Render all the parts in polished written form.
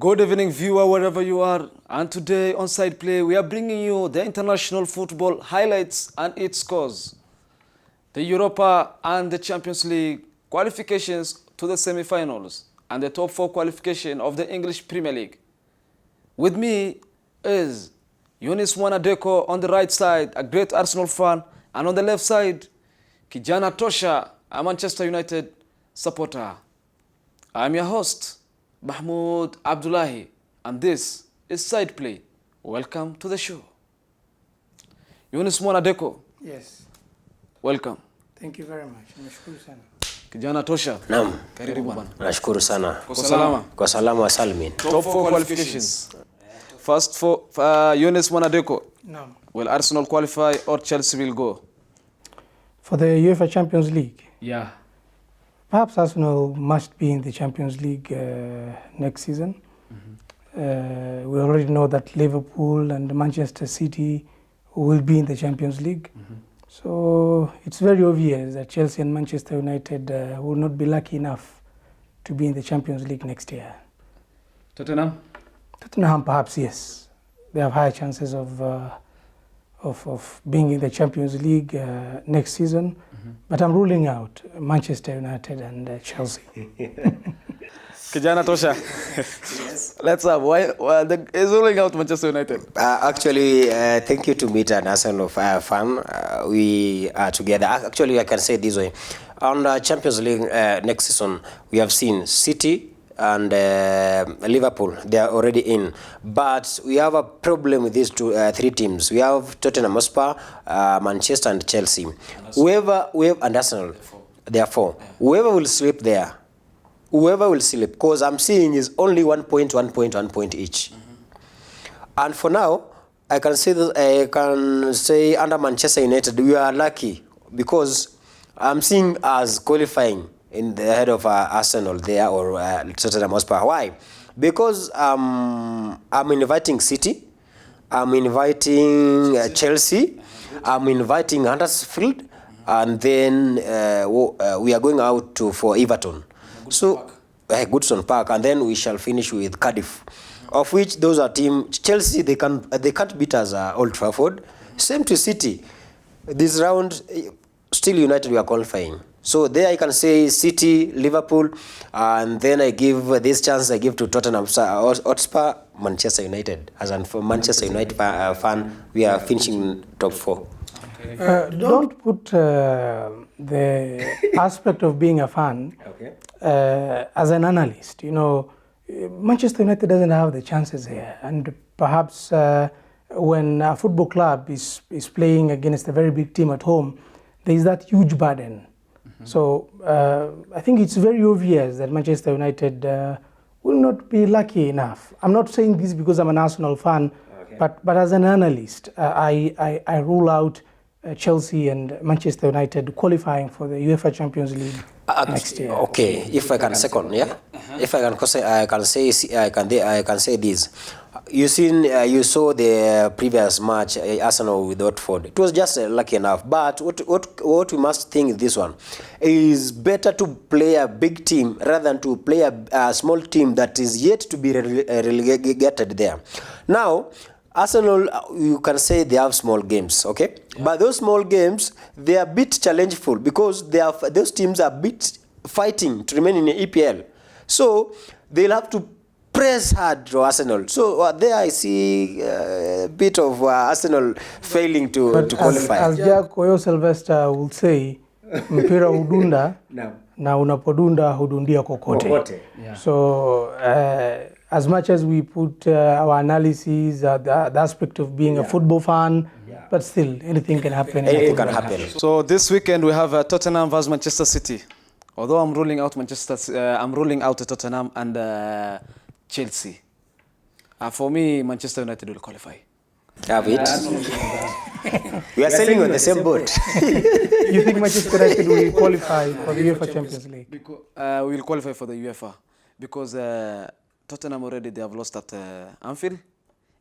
Good evening, viewer, wherever you are. And today on SIDEPLAY, we are bringing you the international football highlights and its scores, the Europa and the Champions League qualifications to the semi-finals, and the top 4 qualification of the English Premier League. With me is Yunis Mwanadeko on the right side, a great Arsenal fan, and on the left side, Kijana Tosha, a Manchester United supporter. I'm your host, Mahmoud Abdullahi, and this is SIDEPLAY. Welcome to the show. Yunis Mwanadeko. Yes. Welcome. Thank you very much. Nashukuru sana. Kijana Tosha. Naam. Karibu bwana. Nashukuru sana. Kwa salama. Kwa salama wa salmin. Top 4 qualifications. First for Yunis Mwanadeko. Naam. Will Arsenal qualify or Chelsea will go? For the UEFA Champions League, Yeah. perhaps Arsenal must be in the Champions League next season. We already know that Liverpool and Manchester City will be in the Champions League. So it's very obvious that Chelsea and Manchester United will not be lucky enough to be in the Champions League next year. Tottenham? Tottenham, perhaps, yes. They have higher chances of being in the Champions League next season. But I'm ruling out Manchester United and Chelsea. Kijana Tosha. Yes. Let's have why is ruling out Manchester United. Actually, thank you to meet an Arsenal fan. We are together. Actually, I can say this way. On the Champions League next season, we have seen City and Liverpool. They are already in. But we have a problem with these three teams. We have Tottenham Hotspur, Manchester and Chelsea. And Arsenal, therefore, whoever will sleep there, whoever will sleep, because I'm seeing is only 1 point each. And for now, I can say under Manchester United, we are lucky because I'm seeing us qualifying in the head of Arsenal there or Tottenham Hotspur. Why? Because I'm inviting City, I'm inviting Chelsea, I'm inviting Huddersfield, and then we are going out for Everton. Goodson Park, and then we shall finish with Cardiff, of which those are teams. Chelsea, they can't beat us Old Trafford. Same to City. This round, still United, we are qualifying. So there I can say City, Liverpool, and then I give this chance I give to Tottenham Hotspur, Manchester United. As a Manchester United fan, we are finishing top 4. Don't put the aspect of being a fan as an analyst. You know, Manchester United doesn't have the chances here, and perhaps when a football club is playing against a very big team at home, there is that huge burden. So I think it's very obvious that Manchester United will not be lucky enough. I'm not saying this because I'm an Arsenal fan, but as an analyst, I rule out Chelsea and Manchester United qualifying for the UEFA Champions League next year. Okay, if I can second, yeah. If I can say this. You saw the previous match, Arsenal with Watford. It was just lucky enough. But what we must think this one is better to play a big team rather than to play a small team that is yet to be relegated there. Now, Arsenal, you can say they have small games, okay? Yeah. But those small games, they are a bit challengeful because those teams are a bit fighting to remain in the EPL. So they'll have to press hard to Arsenal. So there I see a bit of Arsenal failing to qualify. As Jack Oyo Sylvester will say, mpira hudunda na unapodunda hudundia kokote. Yeah. So as much as we put our analysis, the aspect of being a football fan, but still anything can happen. Anything can happen. So this weekend we have Tottenham versus Manchester City. Although I'm ruling out Tottenham and Chelsea. For me, Manchester United will qualify. Have it. We are sailing on the same boat. You think Manchester United will qualify for the UEFA Champions League? Because, we will qualify for the UEFA because Tottenham already they have lost at Anfield.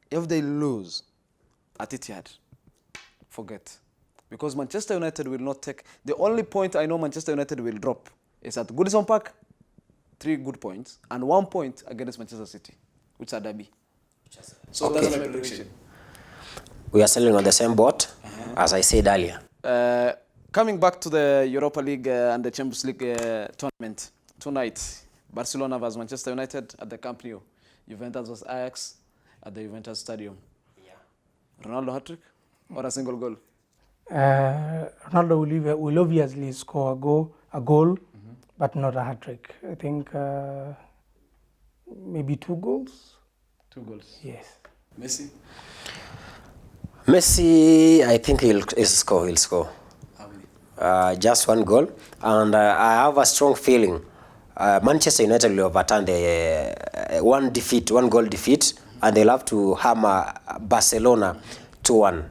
If they lose at Etihad, forget. Because Manchester United will not take... The only point I know Manchester United will drop is at Goodison Park, 3 good points, and 1 point against Manchester City. Which are derby. So Okay. that's my prediction. We are selling on the same boat, as I said earlier. Coming back to the Europa League and the Champions League tournament tonight, Barcelona vs Manchester United at the Camp Nou, Juventus vs Ajax at the Juventus Stadium. Ronaldo hat-trick or a single goal? Ronaldo will obviously score a goal, but not a hat-trick. I think maybe 2 goals. 2 goals. Yes. Messi? Messi, I think he'll score. He'll score. How many? Just 1 goal, and I have a strong feeling Manchester United will overturn the 1 goal defeat, and they'll have to hammer Barcelona 2-1.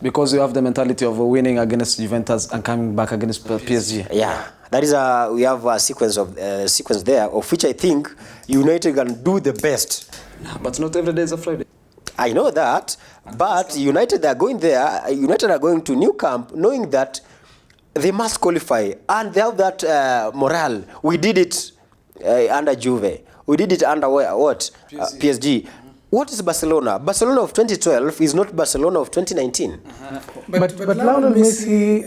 Because you have the mentality of winning against Juventus and coming back against PSG. Yeah, that is we have a sequence there of which I think United can do the best. But not every day is a Friday. I know that, but United are going there. United are going to New Camp, knowing that they must qualify, and they have that morale. We did it under Juve. We did it under what? PSG. What is Barcelona? Barcelona of 2012 is not Barcelona of 2019. But Lionel Messi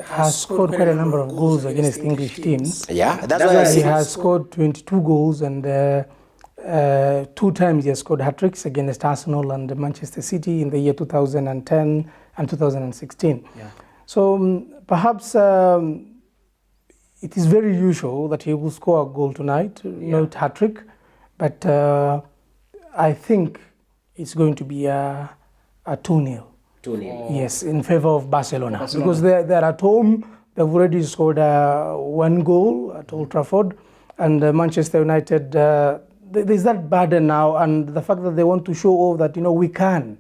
has scored quite a number of goals against English teams. Yeah, that's why I He say has scored 22 goals, and 2 times he has scored hat-tricks against Arsenal and Manchester City in the year 2010 and 2016. Yeah. So perhaps it is very usual that he will score a goal tonight, not hat-trick, but I think it's going to be a 2-0. 2-0. Yes, in favor of Barcelona. Because they're at home. They've already scored 1 goal at Old Trafford, and Manchester United, there's that burden now, and the fact that they want to show off that, we can,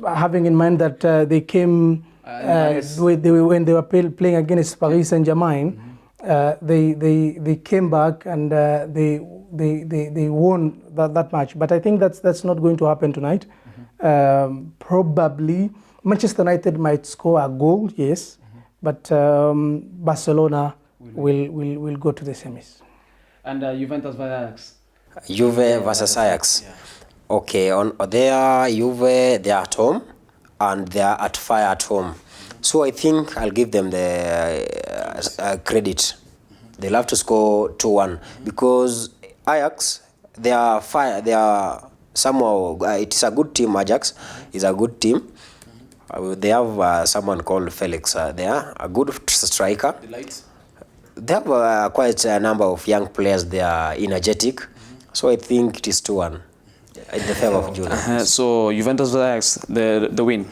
having in mind that they came when they were playing against Paris Saint-Germain, they came back and they won that match. But I think that's not going to happen tonight. Probably Manchester United might score a goal, yes, but Barcelona will go to the semis. And Juventus vs Ajax. Juve versus Ajax. Yeah. Okay, on there, Juve, they are at home, and they are at fire at home. So I think I'll give them the credit. They'll have to score 2-1 because Ajax, they are fire. They are somehow. It's a good team. Ajax is a good team. They have someone called Felix. They are a good striker. They have quite a number of young players. They are energetic. So I think it is 2-1 in the favor of Juve. So Juventus vs Ajax, the win.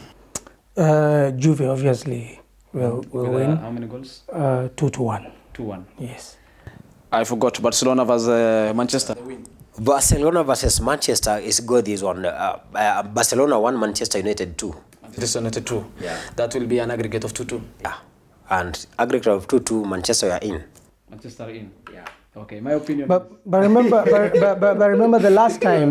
Juve obviously will win. How many goals? 2-1. 2-1. Yes. I forgot. Barcelona vs Manchester. The win. Barcelona versus Manchester is good. This one. Barcelona 1, Manchester United 2. Manchester United 2. Yeah. That will be an aggregate of 2-2. Yeah. And aggregate of 2-2, Manchester are in. Manchester in. Yeah. Okay, my opinion. But remember, but remember the last time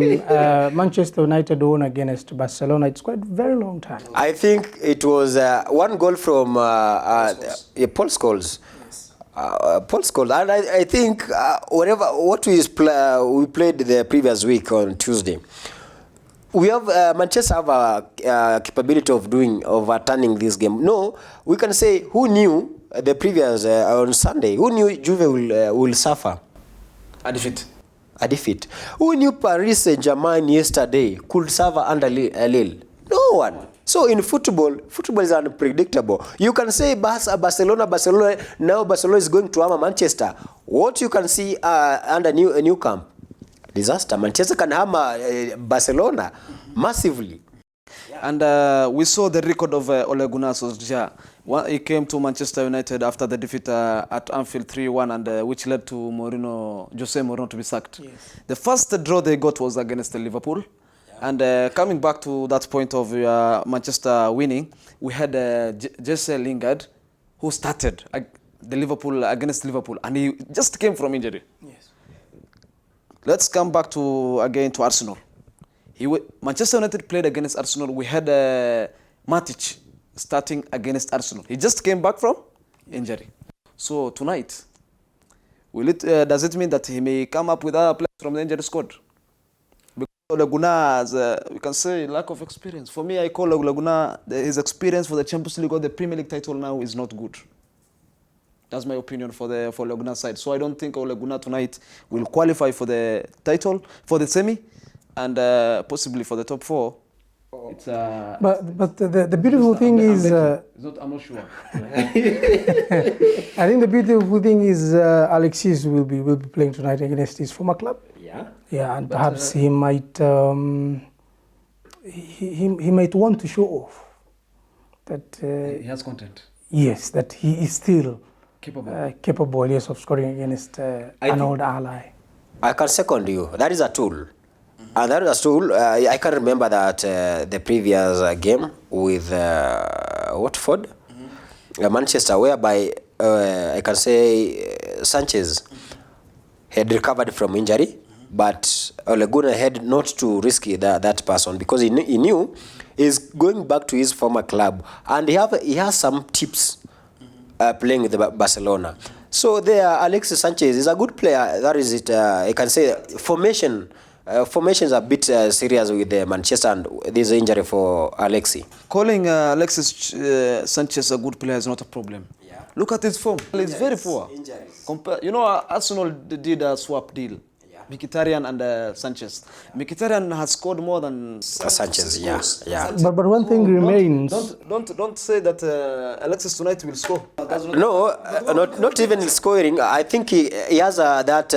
Manchester United won against Barcelona. It's quite a very long time. I think it was 1 goal from Paul Scholes. Paul Scholes, and I think what we played the previous week on Tuesday, we have Manchester have a capability of overturning this game. No, we can say who knew the previous on Sunday, who knew Juve will suffer A defeat. a defeat. Who knew Paris Saint-Germain yesterday could suffer under Lille? No one. So in football is unpredictable. You can say Barcelona, now Barcelona is going to hammer Manchester. What you can see under New Camp, disaster. Manchester can hammer Barcelona massively. And we saw the record of Ole Gunnar Solskjaer. He came to Manchester United after the defeat at Anfield 3-1, and which led to Jose Mourinho to be sacked. Yes. The first draw they got was against Liverpool. And coming back to that point of Manchester winning, we had Jesse Lingard, who started against Liverpool, and he just came from injury. Yes. Let's come back to Arsenal. Manchester United played against Arsenal. We had Matic starting against Arsenal. He just came back from injury. So tonight, does it mean that he may come up with other players from the injury squad? Ole Gunnar has, we can say, lack of experience. For me, I call Ole Gunnar, his experience for the Champions League or the Premier League title now is not good. That's my opinion for Ole Gunnar side. So I don't think Ole Gunnar tonight will qualify for the title, for the semi, and possibly for the top 4. It's but the beautiful thing is I'm not sure. I think the beautiful thing is Alexis will be playing tonight against his former club. Yeah, and perhaps he might he might want to show off that he has content. Yes, that he is still Capable. yes, of scoring against an old ally. I can second you. That is a tool. And that is a tool. I can remember that the previous game with Watford, Manchester, whereby I can say Sanchez had recovered from injury, but Ole Gunnar had not to risk that person because he knew he's going back to his former club, and he has some tips playing with Barcelona. So there, Alexis Sanchez is a good player. That is it. I can say formations are a bit serious with Manchester, and this injury for Alexis. Calling Alexis Sanchez a good player is not a problem. Yeah. Look at his form. It's very poor. You know, Arsenal did a swap deal. Mkhitaryan and Sanchez. Mkhitaryan has scored more than Sanchez. Yeah. But one thing remains. Don't say that Alexis tonight will score. No, not even scoring. I think he has that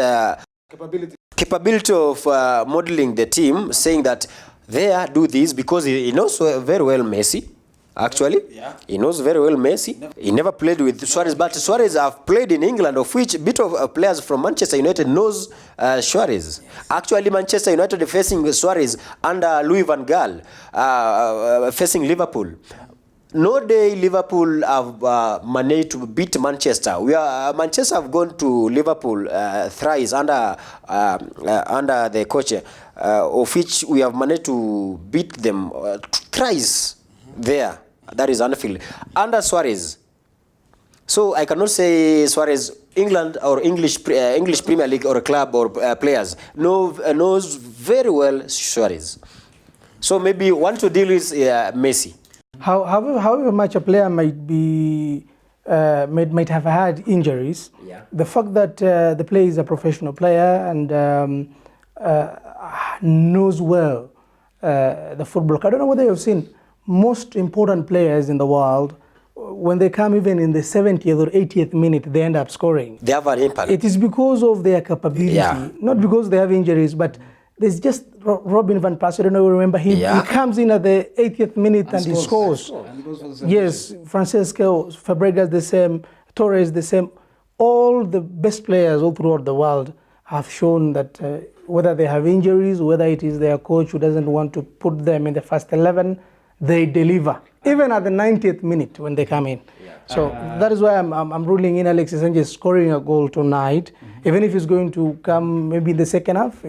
capability of modeling the team, saying that they do this because he knows very well Messi. Actually, he knows very well Messi. He never played with Suarez, but Suarez have played in England, of which a bit of players from Manchester United knows Suarez. Actually, Manchester United facing Suarez under Louis van Gaal, facing Liverpool. No day Liverpool have managed to beat Manchester. Manchester have gone to Liverpool thrice under the coach, of which we have managed to beat them thrice there. That is Anfield under Suarez. So I cannot say Suarez, England or English Premier League or a club or players knows very well Suarez. So maybe one to deal with Messi. However much a player might have had injuries, the fact that the player is a professional player and knows well the football. I don't know whether you've seen most important players in the world, when they come even in the 70th or 80th minute, they end up scoring. They have an impact. It is because of their capability, not because they have injuries, but there's just Robin van Persie, I don't know if you remember him. He comes in at the 80th minute and he scores. Yes, Francesco, Fabregas the same, Torres the same. All the best players all throughout the world have shown that whether they have injuries, whether it is their coach who doesn't want to put them in the first 11, they deliver, even at the 90th minute when they come in. So that is why I'm ruling in Alexis Sanchez scoring a goal tonight, even if he's going to come maybe in the second half.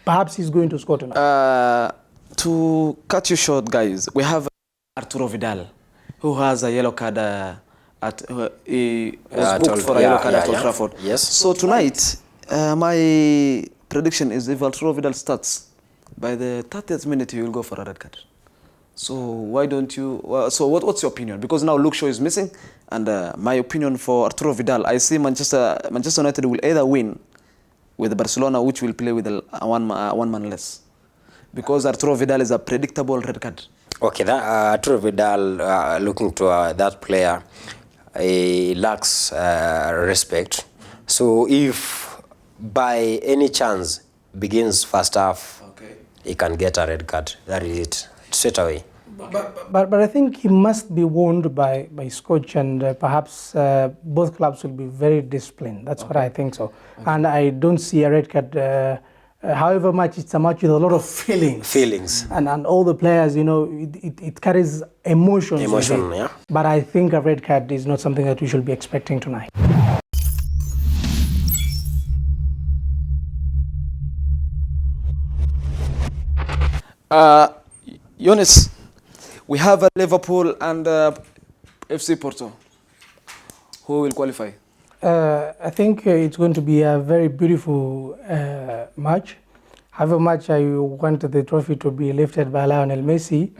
Perhaps he's going to score tonight. To cut you short, guys, we have Arturo Vidal, who has a yellow card he was booked for a yellow card at Old Trafford. Yes. So tonight, my prediction is if Arturo Vidal starts, by the 30th minute he will go for a red card. So why don't you? So what's your opinion? Because now Luke Shaw is missing, and my opinion for Arturo Vidal, I see Manchester United will either win with Barcelona, which will play with a one man less, because Arturo Vidal is a predictable red card. Okay, that Arturo Vidal, looking to that player, he lacks respect. So if by any chance begins first half, he can get a red card. That is it, straight away. But I think he must be warned by his coach, and perhaps both clubs will be very disciplined. That's what I think so. And I don't see a red card, however much it's a match with a lot of feelings. And all the players, you know, it carries emotions. Yeah. But I think a red card is not something that we should be expecting tonight. Jonas, we have Liverpool and FC Porto. Who will qualify? I think it's going to be a very beautiful match. however much I want the trophy to be lifted by Lionel Messi.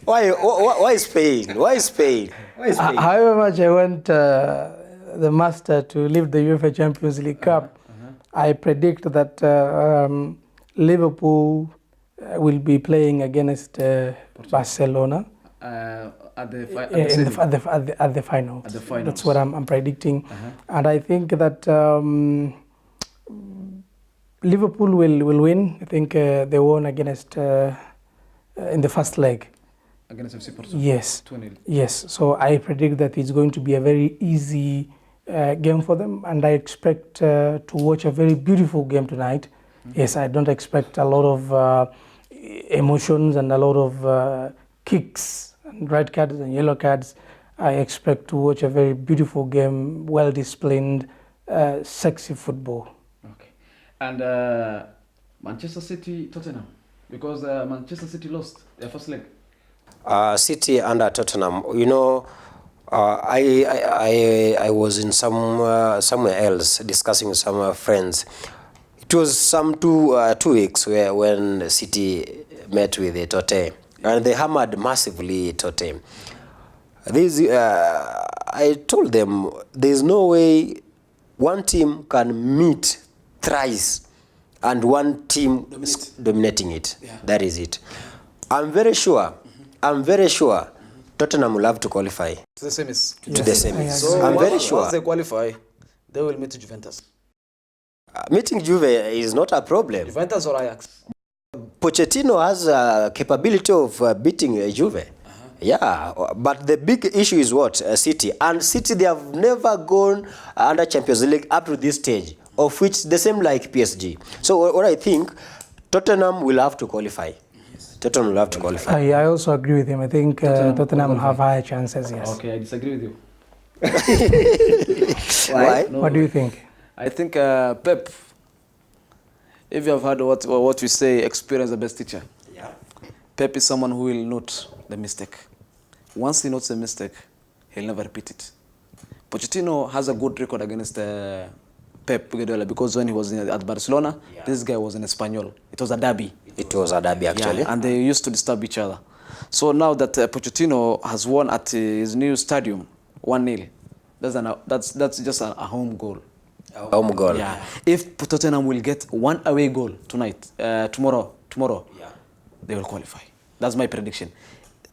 Why Spain? Why Spain? Why Spain? However much I want the master to lift the UEFA Champions League Cup, I predict that Liverpool will be playing against Barcelona At the finals. At the finals. That's what I'm predicting. And I think that Liverpool will win. I think they won against in the first leg. Against FC Porto? Yes. 2-0. Yes. So I predict that it's going to be a very easy game for them, and I expect to watch a very beautiful game tonight. Yes, I don't expect a lot of emotions and a lot of kicks and red cards and yellow cards. I expect to watch a very beautiful game, well disciplined, sexy football. Okay. And Manchester City, Tottenham, because Manchester City lost their first leg. City under Tottenham. You know, I was in somewhere else discussing with some friends. It was some 2 weeks when City met with Tottenham, and they hammered massively Tottenham. I told them there's no way one team can meet thrice and one team dominating it. Yeah. That is it. I'm very sure Tottenham will have to qualify To the semis. to the semis. So I'm very sure. Once they qualify, they will meet Juventus. Meeting Juve is not a problem. Juventus or Ajax? Pochettino has a capability of beating Juve. Yeah, but the big issue is what? City. And City, they have never gone under Champions League up to this stage, of which the same like PSG. So what I think, Tottenham will have to qualify. Tottenham will have to qualify. I also agree with him. I think Tottenham have higher chances, yes. Okay, I disagree with you. Why? No, What do you think? I think Pep, if you have heard what we say, experience the best teacher. Yeah. Pep is someone who will note the mistake. Once he notes a mistake, he'll never repeat it. Pochettino has a good record against Pep Guardiola because when he was at Barcelona, this guy was in Espanyol. It was a derby. It was a derby, actually. Yeah, and they used to disturb each other. So now that Pochettino has won at his new stadium, 1-0, that's just a home goal. Home goal. Yeah. If Tottenham will get one away goal tonight, tomorrow, they will qualify. That's my prediction.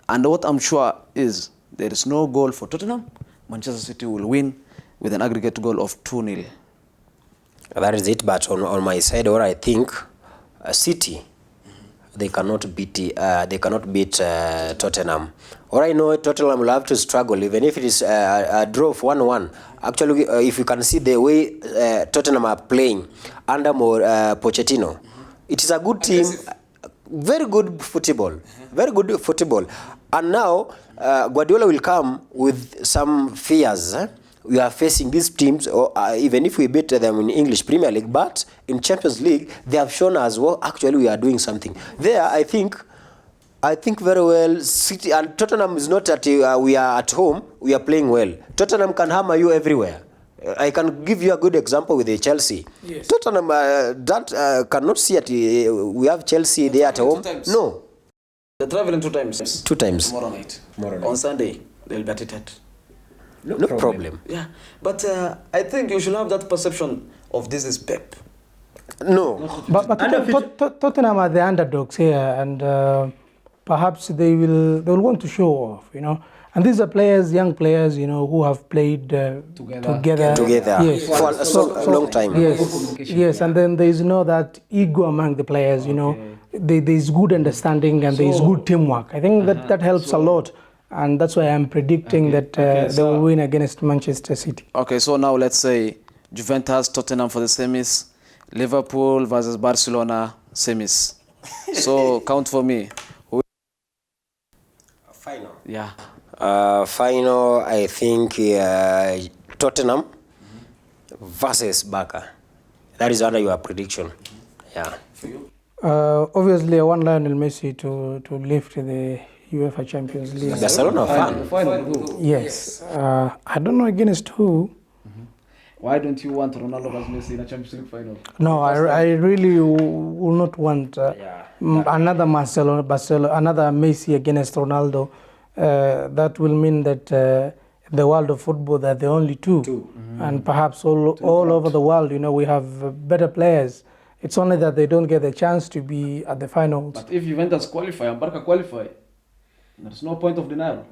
And what I'm sure is there is no goal for Tottenham. Manchester City will win with an aggregate goal of 2-0. That is it. But on my side, what I think, City, they cannot beat Tottenham. Or I know Tottenham will have to struggle, even if it is a draw of 1-1. Actually, if you can see the way Tottenham are playing under Pochettino, it is a good team, very good football, very good football. And now Guardiola will come with some fears. We are facing these teams, or even if we beat them in English Premier League, but in Champions League, they have shown us, well, actually we are doing something. There, I think very well, City and Tottenham is not that we are at home, we are playing well. Tottenham can hammer you everywhere. I can give you a good example with the Chelsea. Yes. Tottenham cannot see it. We have Chelsea there at home. No. They're traveling 2 times. 2 times. Tomorrow night. On Sunday, they'll be at it. No problem. Yeah, but I think you should have that perception of this is Pep. No. But Tottenham are the underdogs here, and perhaps they will want to show off, you know. And these are players, young players, you know, who have played together. Yes. For a long time. Yes, and then there is that ego among the players, you know. There is good understanding and there is good teamwork. I think that helps a lot. And that's why I'm predicting that they will win against Manchester City. Okay, so now let's say Juventus, Tottenham for the semis, Liverpool versus Barcelona semis. So count for me. Final. Yeah. Final, I think Tottenham versus Barca. That is under your prediction. Yeah. For you? Obviously, I want Lionel Messi to lift the UEFA Champions League. Barcelona fan. Yes. I don't know against who. Why don't you want Ronaldo versus Messi in a Champions League final? No, I really will not want another another Messi against Ronaldo. That will mean that the world of football, they're the only two. And perhaps all over the world, we have better players. It's only that they don't get the chance to be at the finals. But if Juventus qualify and Barca qualify, there's no point of denial.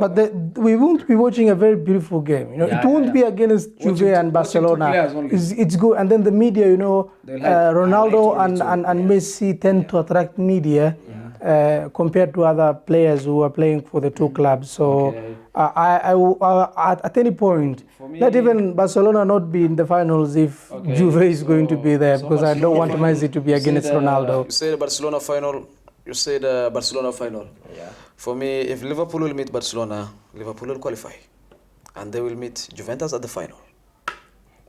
But we won't be watching a very beautiful game. It won't be against Juve and Barcelona. It's good. And then the media, Ronaldo and Messi tend to attract media compared to other players who are playing for the two clubs. So I at any point, let even Barcelona not be in the finals if Juve is going to be there, because I don't want Messi to be against Ronaldo. You say the Barcelona final. You say the Barcelona final. Yeah. For me, if Liverpool will meet Barcelona, Liverpool will qualify, and they will meet Juventus at the final.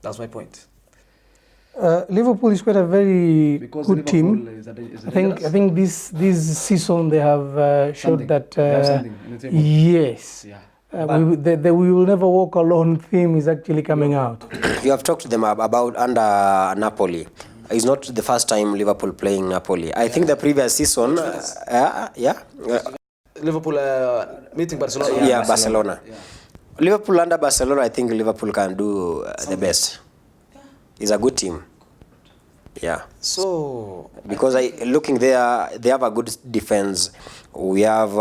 That's my point. Liverpool is quite a very good team. I think this season they have showed that yes, we will never walk alone theme is actually coming out. You have talked to them about under Napoli. It's not the first time Liverpool playing Napoli. I think the previous season, Liverpool meeting Barcelona. Barcelona. Yeah. Liverpool under Barcelona, I think Liverpool can do the best. It's a good team. Yeah. So because looking there, they have a good defense. We have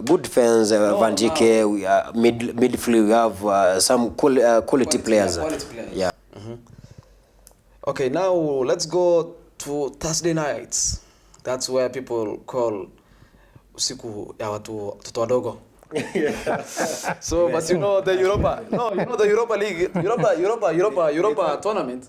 good defense. Van Dijk. We midfield. We have some quality players. Yeah. Okay, now let's go to Thursday nights. That's where people call usiku ya watoto wadogo. So, but the Europa League, Europa tournament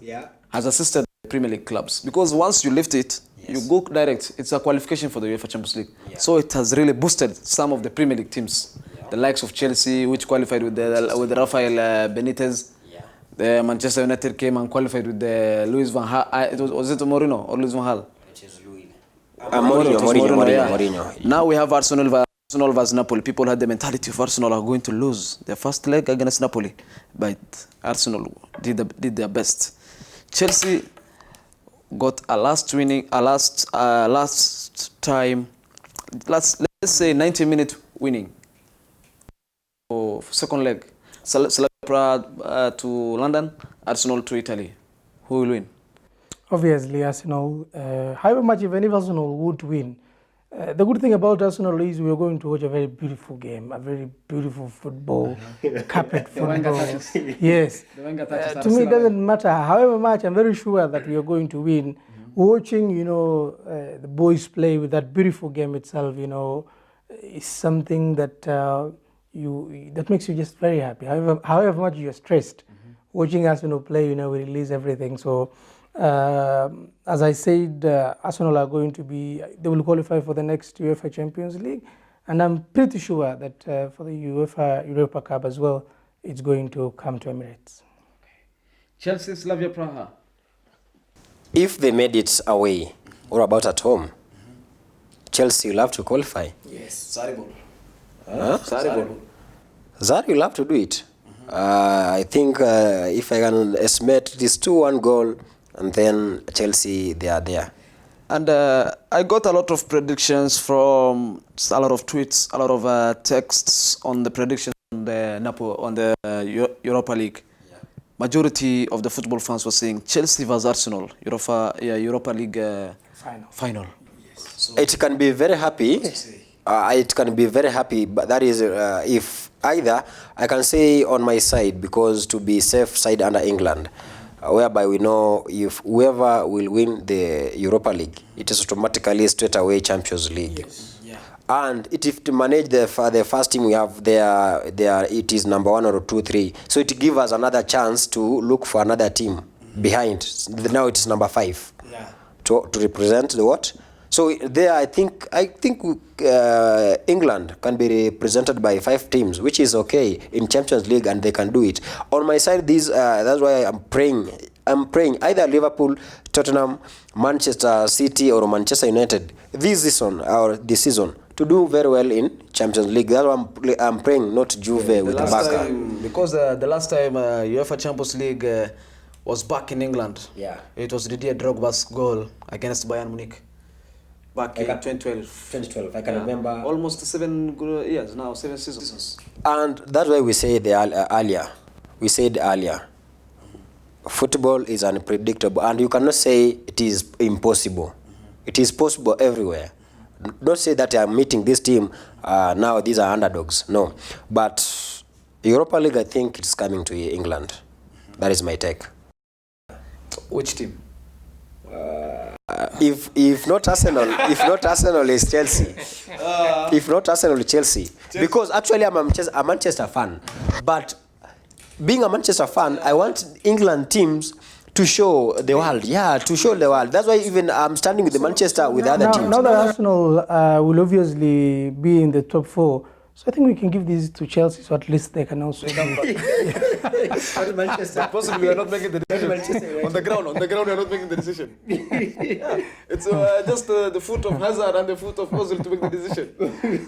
has assisted the Premier League clubs, because once you lift it, you go direct. It's a qualification for the UEFA Champions League. So it has really boosted some of the Premier League teams, the likes of Chelsea, which qualified with Rafael Benitez. The Manchester United came and qualified with the Louis van Gaal. Was it Mourinho or Louis van Gaal? Which is Louis. Mourinho. Now we have Arsenal versus Napoli. People had the mentality of Arsenal are going to lose their first leg against Napoli, but Arsenal did their best. Chelsea got a last time, let's say 90-minute winning for second leg. Prague to London, Arsenal to Italy. Who will win? Obviously, Arsenal. However much even if Arsenal would win, the good thing about Arsenal is we are going to watch a very beautiful game, a very beautiful football, carpet football. Yes. To me, it doesn't matter. However much, I'm very sure that we are going to win. Watching, the boys play with that beautiful game itself, is something that that makes you just very happy. However much you're stressed, watching Arsenal play, we release everything. So, as I said, Arsenal are going to they will qualify for the next UEFA Champions League, and I'm pretty sure that for the Europa Cup as well, it's going to come to Emirates. Chelsea, Slavia Praha. If they made it away or about at home, Chelsea will have to qualify. Yes, Zari will have to do it. I think if I can estimate, it is 2-1 goal, and then Chelsea, they are there. And I got a lot of predictions from a lot of tweets, a lot of texts on the predictions on the Europa League. Yeah. Majority of the football fans were saying Chelsea versus Arsenal, Europa League final. Yes. So it can be very happy. It can be very happy, but that is if either I can say on my side, because to be safe side under England, whereby we know if whoever will win the Europa League, it is automatically straight away Champions League. Yes. Yeah. And if to manage the first team we have there, it is number 1 or 2, 3. So it gives us another chance to look for another team behind. Now it is number 5 to represent the what? So there, I think England can be represented by 5 teams, which is okay in Champions League, and they can do it. On my side, that's why I'm praying either Liverpool, Tottenham, Manchester City, or Manchester United this season to do very well in Champions League. That's why I'm praying, not Juve with Barca. Because the last time UEFA Champions League was back in England. Yeah. It was Didier Drogba's goal against Bayern Munich back in 2012. 2012, I can remember. Almost 7 years now, 7 seasons. And that's why we said earlier. We said earlier, football is unpredictable, and you cannot say it is impossible. It is possible everywhere. Don't say that I'm meeting this team, now these are underdogs. No. But Europa League, I think it's coming to England. That is my take. Which team? If not Arsenal, it's Chelsea. If not Arsenal, Chelsea. Because actually I'm a Manchester fan. But being a Manchester fan, I want England teams to show the world. Yeah, to show the world. That's why even I'm standing with the Manchester with the other teams. Now that Arsenal will obviously be in the top 4, so I think we can give these to Chelsea, so at least they can also come back. Manchester. Possibly we are not making the decision. On the ground, we are not making the decision. It's just the foot of Hazard and the foot of Ozil to make the decision.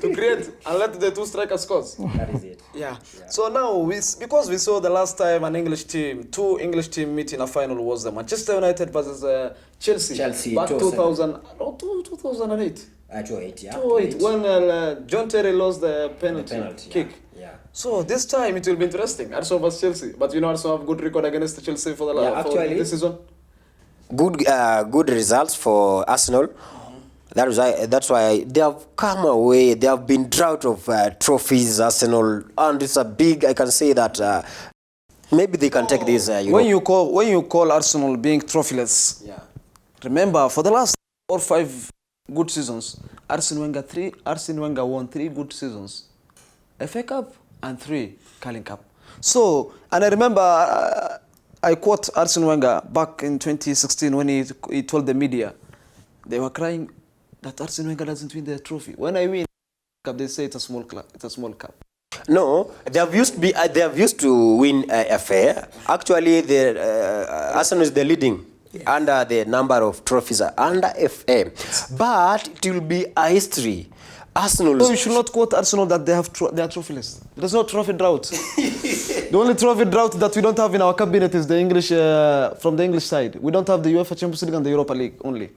To create and let the 2 strikers scores. That is it. Yeah. So now, because we saw the last time an English team, 2 English teams meet in a final was the Manchester United versus Chelsea. Back 2008. 2008, yeah. 2008, when John Terry lost the penalty kick. Yeah. So this time it will be interesting. Arsenal versus Chelsea. But Arsenal have good record against Chelsea for this season. Good results for Arsenal. That's why they have come away. They have been drought of trophies, Arsenal, and it's a big. I can say that maybe they can take this. When you call Arsenal being trophyless, remember for the last 4 or 5 good seasons, Arsene Wenger won 3 good seasons, FA Cup and 3 Carling Cup. So, and I remember I quote Arsene Wenger back in 2016 when he told the media, they were crying that Arsene Wenger doesn't win the trophy. When I win cup, they say it's a small club. It's a small cup. No, they have used to win FA. Actually, Arsenal is the leading. Under the number of trophies under FA, but it will be a history. Arsenal. No, you should not quote Arsenal that they are trophyless. There's no trophy drought. The only trophy drought that we don't have in our cabinet is the English from the English side. We don't have the UEFA Champions League and the Europa League only.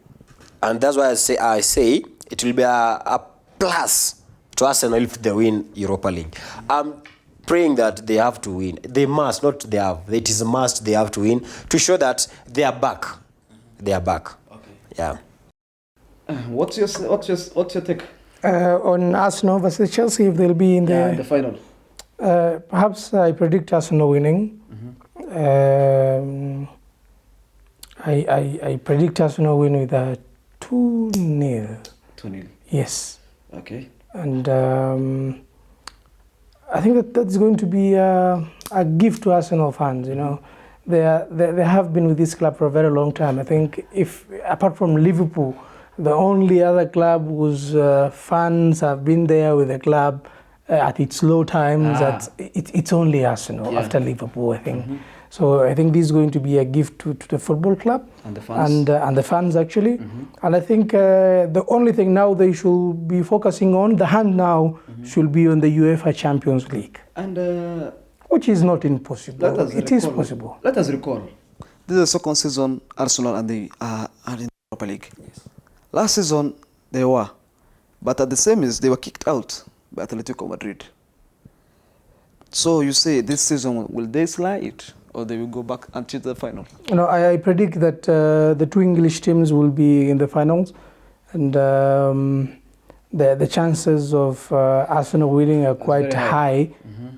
And that's why I say it will be a plus to Arsenal if they win Europa League. I'm praying that they have to win. They must, not they have. It is a must. They have to win to show that they are back. They are back. Okay. Yeah. What's your take on Arsenal versus Chelsea if they'll be in the final? Perhaps I predict Arsenal winning. I predict Arsenal win with a 2-0. 2-0. Yes. Okay. And I think that's going to be a gift to Arsenal fans. They have been with this club for a very long time. I think if apart from Liverpool, the only other club whose fans have been there with the club at its low times, it's only Arsenal after Liverpool, I think. So I think this is going to be a gift to the football club and the fans, and the fans actually. And I think the only thing now they should be focusing on, the hand now should be on the UEFA Champions League, and which is not impossible. It is possible. Let us recall, this is the second season Arsenal are in the Europa League. Yes. Last season they were, but at the semis they were kicked out by Atletico Madrid. So you say this season will they slide? Or they will go back until the final? I predict that the 2 English teams will be in the finals, and the chances of Arsenal winning are quite high.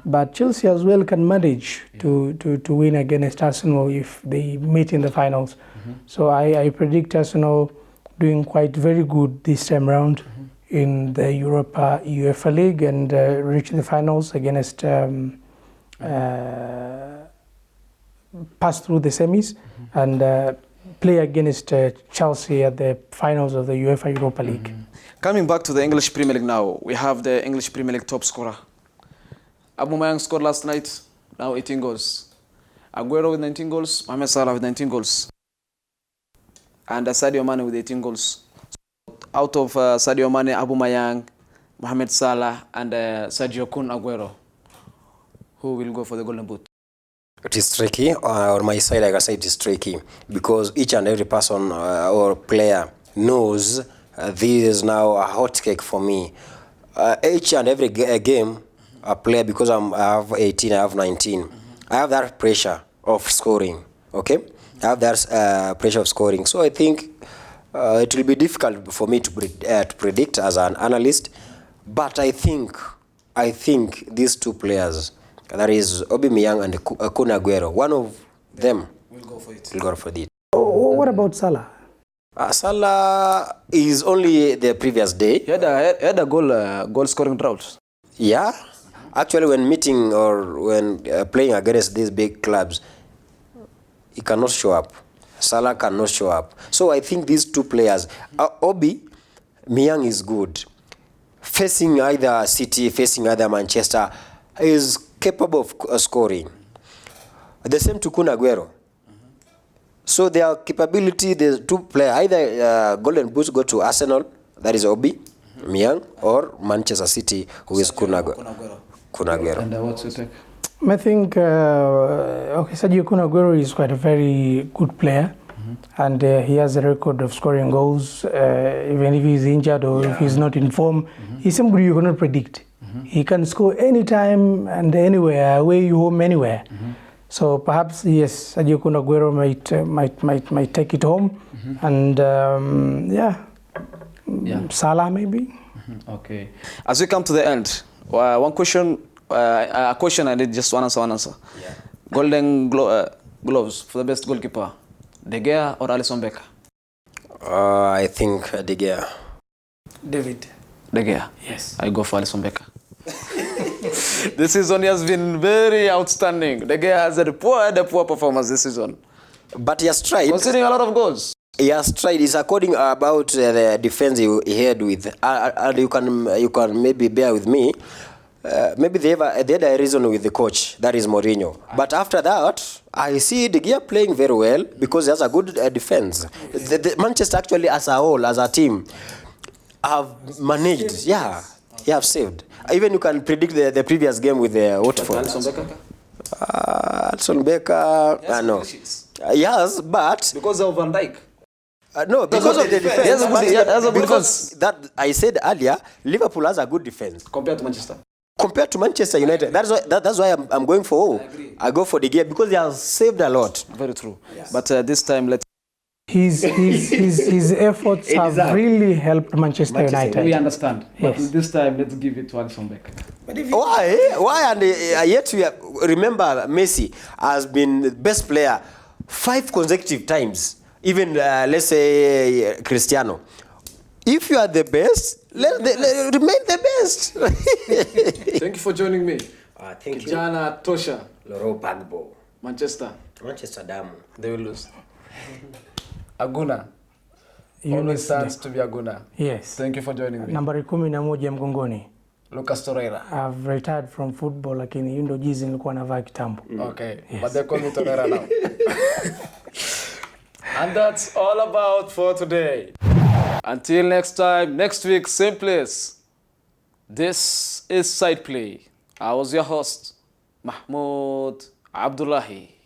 But Chelsea as well can manage to win against Arsenal if they meet in the finals. So I predict Arsenal doing quite very good this time around in the UEFA League and reach the finals against pass through the semis and play against Chelsea at the finals of the UEFA Europa League. Coming back to the English Premier League now, we have the English Premier League top scorer. Aubameyang scored last night, now 18 goals. Aguero with 19 goals, Mohamed Salah with 19 goals. And Sadio Mane with 18 goals. Out of Sadio Mane, Aubameyang, Mohamed Salah, and Sergio Kun Aguero, who will go for the Golden Boot? It is tricky. On my side, like I said, it is tricky because each and every person or player knows this is now a hot cake for me. Each and every game, a player, because I have 18, I have 19, I have that pressure of scoring. Okay, I have that pressure of scoring. So I think it will be difficult for me to predict as an analyst. But I think these two players, that is Aubameyang and Kun Aguero, one of them will go for it. What about Salah? Salah is only the previous day. He had a goal scoring drought. Yeah, actually, when meeting or when playing against these big clubs, he cannot show up. Salah cannot show up. So I think these two players, Aubameyang is good. Facing either City, facing either Manchester, is capable of scoring. The same to Kun Aguero. So their capability, the two players, either Golden Boots go to Arsenal, that is Aubameyang, or Manchester City, who is Kun Aguero. And what's your take? I think Sergio Kun Aguero is quite a very good player, and he has a record of scoring goals, even if he's injured or if he's not in form. He's somebody you cannot predict. He can score anytime and anywhere, away, home, anywhere. So perhaps yes, Sergio Kun Aguero might take it home, and Salah maybe. Okay. As we come to the end, one question, a question I need just one answer. Yeah. Golden gloves for the best goalkeeper, De Gea or Alisson Becker? I think De Gea. David. De Gea. Yes. I go for Alisson Becker. This season has been very outstanding. De Gea has had a poor performance this season. But he has tried. Considering a lot of goals. He has tried. It's according about the defense he had with. And you can maybe bear with me. Maybe they had a reason with the coach, that is Mourinho. But after that, I see De Gea playing very well because he has a good defense. The Manchester actually as a whole, as a team, have managed. Yeah, he have saved. Even you can predict the previous game with the Watford. Alisson Becker, no. Yes, but because of Van Dijk. No, because of the defense. Yes, because that I said earlier, Liverpool has a good defense compared to Manchester. Compared to Manchester United, that's why I'm going for. I go for De Gea because he has saved a lot. Very true. Yes. But this time, his efforts have really helped Manchester United. We understand. Yes. But this time, let's give it to Alisson Becker. Why? And yet we remember Messi has been the best player 5 consecutive times. Even let's say Cristiano. If you are the best, remain the best. Thank you for joining me. Thank you. Kijana Tosha. Loro Bagbo. Manchester Damu. They will lose. Aguna. Always stands to be Aguna. Yes. Thank you for joining me. Nambari 11 mgongoni. Lucas Torreira. I've retired from football, lakini hiyo ndio jizi nilikuwa navaa kitambo. Okay. Yes. But they call me Torreira now. And that's all about for today. Until next time, next week, same place. This is SIDEPLAY. I was your host, Mahmoud Abdullahi.